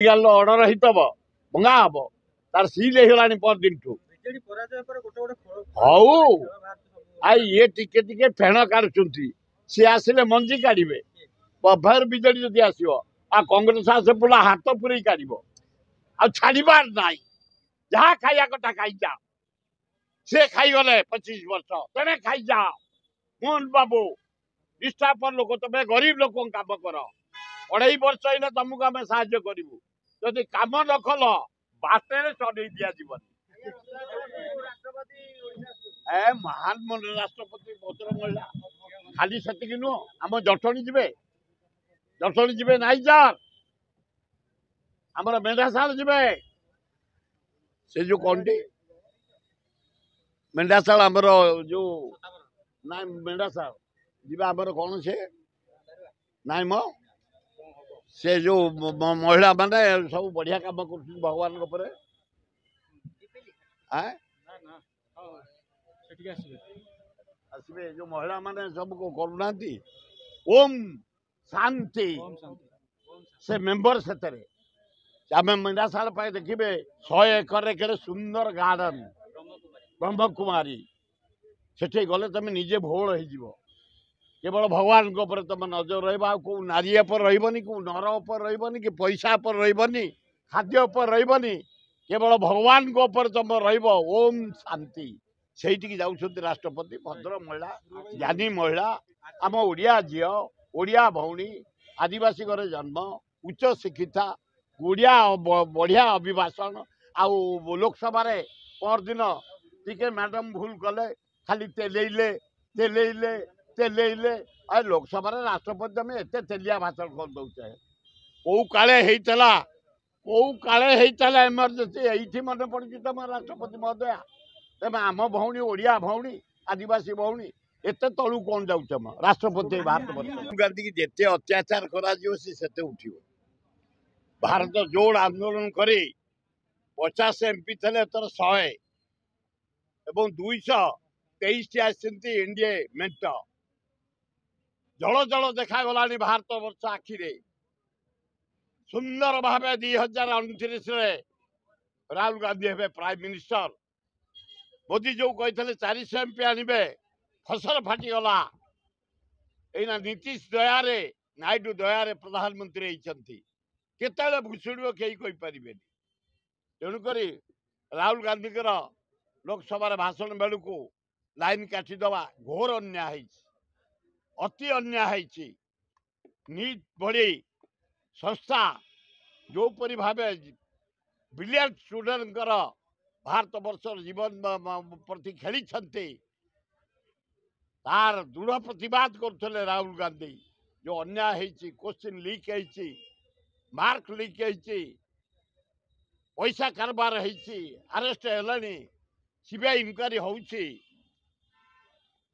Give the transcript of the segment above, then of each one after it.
Order ହେଇଥିବ ଭଙ୍ଗା ହବ ତାର ସିଲ୍ ହେଇଗଲାଣି ପରଦିନ ଠୁ। ହଉ ଆଉ ଇଏ ଟିକେ ଟିକେ ଫେଣ କାଢୁଛନ୍ତି, ସିଏ ଆସିଲେ ମଞ୍ଜି କାଢିବେ। ଫେର ବିଜେଡି ଯଦି ଆସିବ ଆଉ କଂଗ୍ରେସ ଆସେ ପୁରା ହାତ ପୁରେଇ କାଢିବ, ଆଉ ଛାଡିବାର ନାହିଁ। ଯାହା ଖାଇବା କଥା ଖାଇଯା, ସେ ଖାଇଗଲେ 25 ବର୍ଷ ତମେ ଖାଇଯାଅ। ମୋହନ ବାବୁ ନିଷ୍ଠାପର ଲୋକ, ତମେ ଗରିବ ଲୋକଙ୍କ କାମ କର। 2.5 ବର୍ଷ ହେଇଲେ ତମକୁ ଆମେ ସାହାଯ୍ୟ କରିବୁ। ଯଦି କାମ ନ କଲ ବାଟରେ ଚଢେଇ ଦିଆଯିବନି। ମହାନ ମଣ୍ଡଳ ରାଷ୍ଟ୍ରପତି ଭଦ୍ର ମହିଳା ଖାଲି ସେତିକି ନୁହଁ, ଆମ ଜଟଣୀ ଯିବେ ନାଇଁ ସାର୍, ଆମର ମେଣ୍ଢାଶାଳ ଯିବେ। ସେ ଯୋଉ କଣଟି ମେଣ୍ଢାଶାଳ ଆମର ଯୋଉ ନାଇଁ ମେଣ୍ଢାଶାଳ ଯିବା ଆମର କଣ ସେ ନାଇଁ ମ ସେ ଯୋଉ ମହିଳା ମାନେ ସବୁ ବଢିଆ କାମ କରୁଛନ୍ତି ଭଗବାନଙ୍କ ଉପରେ। ଆସିବେ ଯୋଉ ମହିଳା ମାନେ ସବୁ କରୁନାହାନ୍ତି ଓମ୍ ଶାନ୍ତି, ସେ ମେମ୍ବର ସେଥିରେ। ଆମେ ମେଣ୍ଢାଶାଳ ପାଇଁ ଦେଖିବେ 100 ଏକରରେ କେଡ଼େ ସୁନ୍ଦର ଗାର୍ଡେନ ବ୍ରହ୍ମକୁମାରୀ। ସେଠି ଗଲେ ତମେ ନିଜେ ଭୋଳ ହେଇଯିବ। କେବଳ ଭଗବାନଙ୍କ ଉପରେ ତମ ନଜର ରହିବ, ଆଉ କୋଉ ନାରୀ ଉପରେ ରହିବନି, କୋଉ ନର ଉପରେ ରହିବନି, କି ପଇସା ଉପରେ ରହିବନି, ଖାଦ୍ୟ ଉପରେ ରହିବନି। କେବଳ ଭଗବାନଙ୍କ ଉପରେ ତମ ରହିବ। ଓମ୍ ଶାନ୍ତି। ସେଇଠିକି ଯାଉଛନ୍ତି ରାଷ୍ଟ୍ରପତି, ଭଦ୍ର ମହିଳା, ଜ୍ଞାନୀ ମହିଳା, ଆମ ଓଡ଼ିଆ ଝିଅ, ଓଡ଼ିଆ ଭଉଣୀ, ଆଦିବାସୀ ଘରେ ଜନ୍ମ, ଉଚ୍ଚ ଶିକ୍ଷିତା, ଓଡ଼ିଆ ବଢିଆ ଅଭିଭାଷଣ। ଆଉ ଲୋକସଭାରେ ପରଦିନ ଟିକେ ମ୍ୟାଡାମ ଭୁଲ କଲେ ଖାଲି ତେଲେଇଲେ। ଆଉ ଲୋକସଭାରେ ରାଷ୍ଟ୍ରପତି ତମେ ଏତେ ତେଲିଆ ଭାଷଣ କରିଦଉଛେ। କୋଉ କାଳେ ହେଇଥିଲା ଏମର୍ଜେନ୍ସି, ଏଇଠି ମନେ ପଡୁଛି ତମ ରାଷ୍ଟ୍ରପତି ମହୋଦୟା। ତେବେ ଆମ ଭଉଣୀ, ଓଡ଼ିଆ ଭଉଣୀ, ଆଦିବାସୀ ଭଉଣୀ, ଏତେ ତଳୁ କଣ ଯାଉଛ ରାଷ୍ଟ୍ରପତି ଭାରତ ବର୍ଷ। ଗାନ୍ଧୀକି ଯେତେ ଅତ୍ୟାଚାର କରାଯିବ ସେ ସେତେ ଉଠିବ। ଭାରତ ଯୋଡ ଆନ୍ଦୋଳନ କରି 50 MP ଥିଲେ, ଏଥର 100 ଏବଂ 223 ଆସିଛନ୍ତି ଏନଡିଏ ମେଣ୍ଟ। ଜଳ ଦେଖାଗଲାଣି ଭାରତ ବର୍ଷ ଆଖିରେ। ସୁନ୍ଦର ଭାବେ 2029ରେ ରାହୁଲ ଗାନ୍ଧୀ ହେବେ ପ୍ରାଇମ ମିନିଷ୍ଟର। ମୋଦି ଯୋଉ କହିଥିଲେ 400 MP ଆଣିବେ, ଫସଲ ଫାଟିଗଲା। ଏଇନା ନୀତିଶ ଦୟାରେ, ନାଇଡୁ ଦୟାରେ ପ୍ରଧାନମନ୍ତ୍ରୀ ହେଇଛନ୍ତି। କେତେବେଳେ ଭୁଷୁଡ଼ିବ କେହି କହିପାରିବେନି। ତେଣୁକରି ରାହୁଲ ଗାନ୍ଧୀଙ୍କର ଲୋକସଭାରେ ଭାଷଣ ବେଳକୁ ଲାଇନ କାଟିଦେବା ଘୋର ଅନ୍ୟାୟ ହେଇଛି, ଅତି ଅନ୍ୟାୟ ହେଇଛି। ନିଟ୍ ଭଳି ସଂସ୍ଥା ଯୋଉପରି ଭାବେ ବ୍ରିଲିଆଣ୍ଟ ଷ୍ଟୁଡେଣ୍ଟଙ୍କର ଭାରତ ବର୍ଷର ଜୀବନ ପ୍ରତି ଖେଳିଛନ୍ତି, ତାର ଦୃଢ ପ୍ରତିବାଦ କରୁଥିଲେ ରାହୁଲ ଗାନ୍ଧୀ। ଯୋଉ ଅନ୍ୟାୟ ହେଇଛି, କୋଶ୍ଚିନ୍ ଲିକ୍ ହେଇଛି, ମାର୍କ ଲିକ୍ ହେଇଛି, ପଇସା କାରବାର ହେଇଛି, ଆରେଷ୍ଟ ହେଲେଣି, ସିବିଆଇ ଇନକ୍ୱାରି ହଉଛି,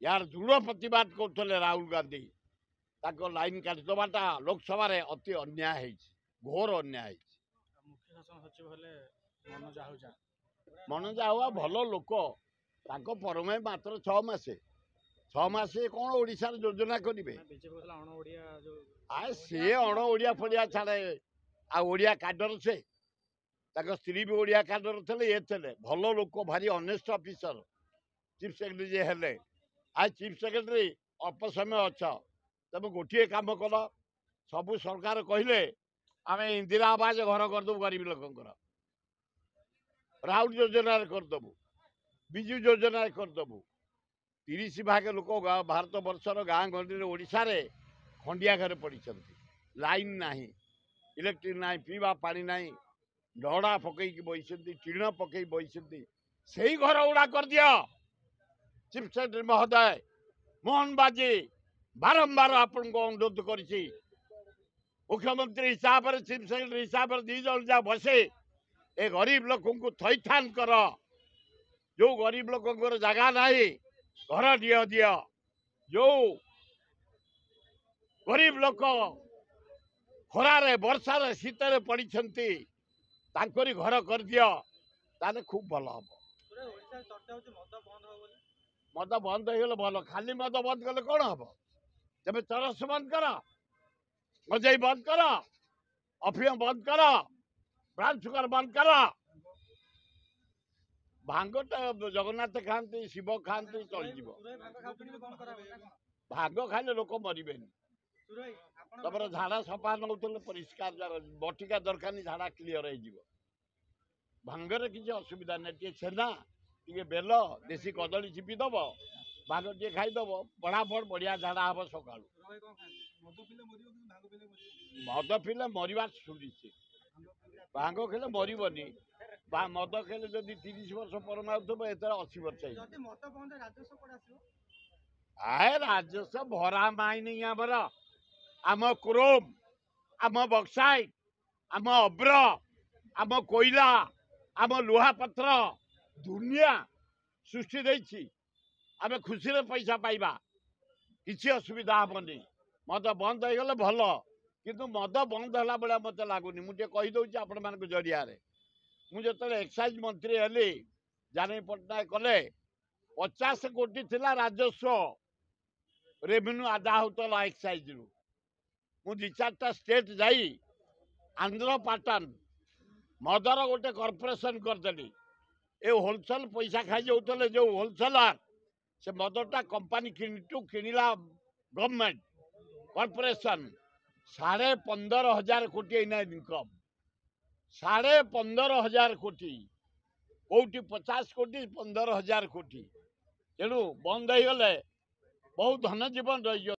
यार दृढ़ प्रतिवाद करते राहुल गांधी। ताको लाइन काटिदबाटा लोकसभा अति अन्याय, घोर अन्याय। मनोजा हुआ भल लोक, परमे मात्र 6 मासे कौन ओडिशा योजना करेंगे। सी अण ओडिया फड़िया छाड़े आड़िया काडर से स्त्री भी ओडिया काडर थे, ये थे भल लोक, भारी अनेस्ट ऑफिसर चीफ सेक्रेटरी हेले। आज चीफ सेक्रेटरी अल्प समय अच्छ, तुम गोटे कम कल, सबू सरकार कहले आम इंदिरा आवास घर करदेबू, गरीब लोक राउत योजना करदेबू, विजु योजना करदेबू। 30 भाग लोक भारत वर्षर गाँ गंडी ओडिशा रे खंडिया घर पड़ी, लाइन नहीं, इलेक्ट्रिक नहीं, पीवा पानी नहीं, डड़ा पकई बही, टीण पकई बही, से घर गुड़ा कर दिया। चीफ सेक्रेटरी महोदय मोहन बाजी बारंबार आपन को अनुरोध करी, मुख्यमंत्री हिसाब से चीफ सेक्रेटरी हिसाब से 2 जन जा बसे ए गरीब लोक को थैथान कर। जो गरीब लोक जगह नहीं घर दियो दियो, जो गरीब लोक खरारे वर्षार शीतर पड़ी घर कर दियो, ताले खूब भल हम। मद बंद हो भल, खाली मद बंद कले कौन हम? तेज चरस बंद कर, गजई बंद कर, अफिम बंद कर, ବ୍ରାଉନ୍ ସୁଗାର ବନ୍ଦ କର। ଭାଙ୍ଗଟା ଜଗନ୍ନାଥ ଖାଆନ୍ତି, ଶିବ ଖାଆନ୍ତି, ଚଳିଯିବ। ଭାଙ୍ଗ ଖାଇଲେ ଲୋକ ମରିବେନି। ତମର ଝାଡ଼ା ସଫା ନଉଥିଲେ ପରିଷ୍କାର ବଟିକା ଦରକାର ନାହିଁ, ଝାଡ଼ା କ୍ଲିୟର ହେଇଯିବ। ଭାଙ୍ଗରେ କିଛି ଅସୁବିଧା ନାହିଁ। ଟିକେ ଛେନା, ଟିକେ ବେଲ, ଦେଶୀ କଦଳୀ ଚିପି ଦବ, ଭାଙ୍ଗ ଟିକେ ଖାଇଦବ, ପଢାପଢ ବଢିଆ ଝାଡ଼ା ହବ ସକାଳୁ। ମଦ ପିଇଲେ ମରିବା ଶୁଣିଛି, ଭାଙ୍ଗ ଖେଳେ ମରିବନି। ମଦ ଖେଳେ ଯଦି 30 ବର୍ଷ ପରମାଉଥିବ, ଏଥର 80 ବର୍ଷ ହେଇଯିବ। ରାଜସ୍ୱ ଭରା ମାଇନି ଆମର, ଆମ କ୍ରୋମ, ଆମ ବକ୍ସାଇଟ, ଆମ ଅବ୍ର, ଆମ କୋଇଲା, ଆମ ଲୁହାପତ୍ର ଦୁନିଆ ସୃଷ୍ଟି ଦେଇଛି। ଆମେ ଖୁସିରେ ପଇସା ପାଇବା, କିଛି ଅସୁବିଧା ହବନି। ମଦ ବନ୍ଦ ହେଇଗଲେ ଭଲ, କିନ୍ତୁ ମଦ ବନ୍ଦ ହେଲା ଭଳିଆ ମତେ ଲାଗୁନି। ମୁଁ ଟିକେ କହିଦଉଛି ଆପଣମାନଙ୍କ ଜରିଆରେ, ମୁଁ ଯେତେବେଳେ ଏକ୍ସାଇଜ ମନ୍ତ୍ରୀ ହେଲି, ଜାନକୀ ପଟ୍ଟନାୟକ କଲେ, 50 କୋଟି ଥିଲା ରାଜସ୍ୱ ରେଭିନ୍ୟୁ ଆଦାୟ ହଉଥିଲା ଏକ୍ସାଇଜରୁ। ମୁଁ 2-4ଟା ଷ୍ଟେଟ ଯାଇ ଆନ୍ଧ୍ର ପାଟନ ମଦର ଗୋଟେ କର୍ପୋରେସନ କରିଦେଲି। ଏ ହୋଲସେଲ ପଇସା ଖାଇଯାଉଥିଲେ ଯୋଉ ହୋଲସେଲର, ସେ ମଦଟା କମ୍ପାନୀ କିଣିଲା ଗଭର୍ଣ୍ଣମେଣ୍ଟ କର୍ପୋରେସନ। 15,500 କୋଟି ଏଇନା ଇନକମ୍, 15,500 କୋଟି। କୋଉଠି 50 କୋଟି, 15,000 କୋଟି। ତେଣୁ ବନ୍ଦ ହେଇଗଲେ ବହୁତ ଧନ ଜୀବନ ରହିଯିବ।